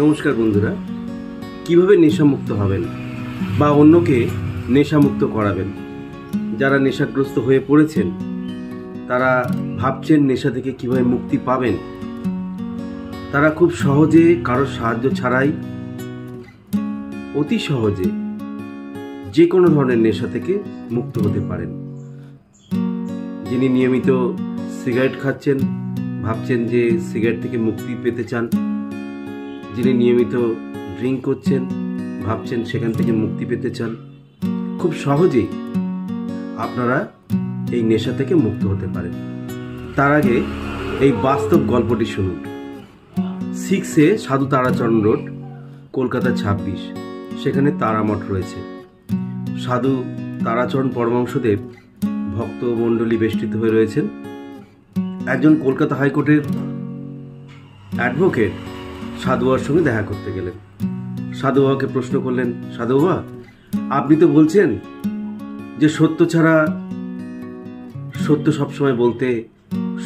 নমস্কার বন্ধুরা, কিভাবে নেশামুক্ত হবেন বা অন্যকে নেশামুক্ত করাবেন। যারা নেশাগ্রস্ত হয়ে পড়েছেন তারা ভাবছেন নেশা থেকে কিভাবে মুক্তি পাবেন। তারা খুব সহজে কারোর সাহায্য ছাড়াই অতি সহজে যে কোনো ধরনের নেশা থেকে মুক্ত হতে পারেন। যিনি নিয়মিত সিগারেট খাচ্ছেন, ভাবছেন যে সিগারেট থেকে মুক্তি পেতে চান, যিনি নিয়মিত ড্রিঙ্ক করছেন, ভাবছেন সেখান থেকে মুক্তি পেতে চান, খুব সহজেই আপনারা এই নেশা থেকে মুক্ত হতে পারেন। তার আগে এই বাস্তব গল্পটি শুনুন। 6 সাধু তারাচরণ রোড, কলকাতা 26, সেখানে তারামঠ রয়েছে। সাধু তারাচরণ পরমহংসদেব ভক্ত মণ্ডলী বেষ্টিত হয়ে রয়েছেন। একজন কলকাতা হাইকোর্টের অ্যাডভোকেট সাধু বাবার সঙ্গে দেখা করতে গেলেন। সাধু বাবাকে প্রশ্ন করলেন, সাধু বাবা, আপনি তো বলছেন যে সত্য ছাড়া, সত্য সবসময় বলতে,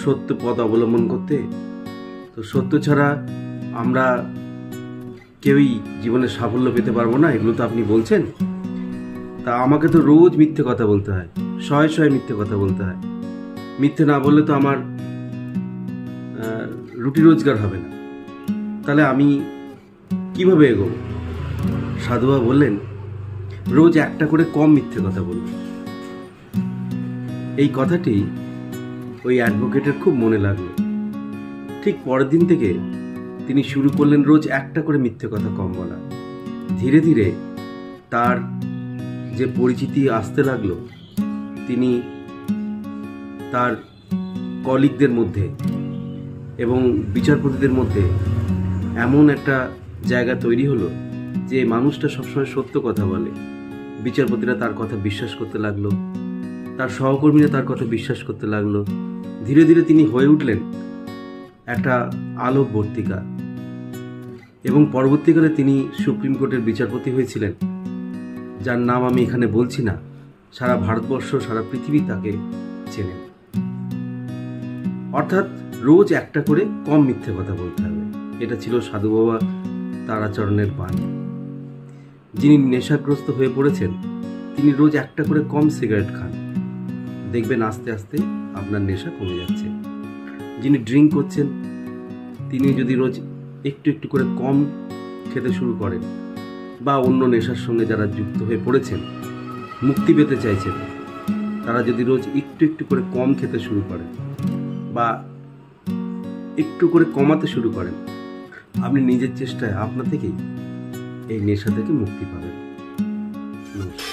সত্য পথ অবলম্বন করতে, তো সত্য ছাড়া আমরা কেউই জীবনে সাফল্য পেতে পারবো না, এগুলো তো আপনি বলছেন। তা আমাকে তো রোজ মিথ্যে কথা বলতে হয়, শয়ে শয়ে মিথ্যে কথা বলতে হয়। মিথ্যে না বললে তো আমার রুটি রোজগার হবে না, তাহলে আমি কিভাবে এগোবো? সাধু বাবা বললেন, রোজ একটা করে কম মিথ্যে কথা বলবে। এই কথাটি ওই অ্যাডভোকেটের খুব মনে লাগলো। ঠিক পরের দিন থেকে তিনি শুরু করলেন রোজ একটা করে মিথ্যে কথা কম বলা। ধীরে ধীরে তার যে পরিচিতি আসতে লাগলো, তিনি তার কলিগদের মধ্যে এবং বিচারপতিদের মধ্যে এমন একটা জায়গা তৈরি হলো যে মানুষটা সবসময় সত্য কথা বলে। বিচারপতিরা তার কথা বিশ্বাস করতে লাগলো, তার সহকর্মীরা তার কথা বিশ্বাস করতে লাগলো। ধীরে ধীরে তিনি হয়ে উঠলেন একটা আলোকবর্তিকা, এবং পরবর্তীকালে তিনি সুপ্রিম কোর্টের বিচারপতি হয়েছিলেন, যার নাম আমি এখানে বলছি না। সারা ভারতবর্ষ, সারা পৃথিবী তাকে চেনেন। অর্থাৎ রোজ একটা করে কম মিথ্যে কথা বলতে হবে, এটা ছিল সাধু বাবা তারাচরণের বাণী। যিনি নেশাগ্রস্ত হয়ে পড়েছেন তিনি রোজ একটা করে কম সিগারেট খান, দেখবেন আস্তে আস্তে আপনার নেশা কমে যাচ্ছে। যিনি ড্রিঙ্ক করছেন তিনি যদি রোজ একটু একটু করে কম খেতে শুরু করেন, বা অন্য নেশার সঙ্গে যারা যুক্ত হয়ে পড়েছেন, মুক্তি পেতে চাইছেন, তারা যদি রোজ একটু একটু করে কম খেতে শুরু করেন বা একটু করে কমাতে শুরু করেন, আপনি নিজের চেষ্টায় আপনা থেকেই এই নেশা থেকে মুক্তি পাবেন। নমস্কার।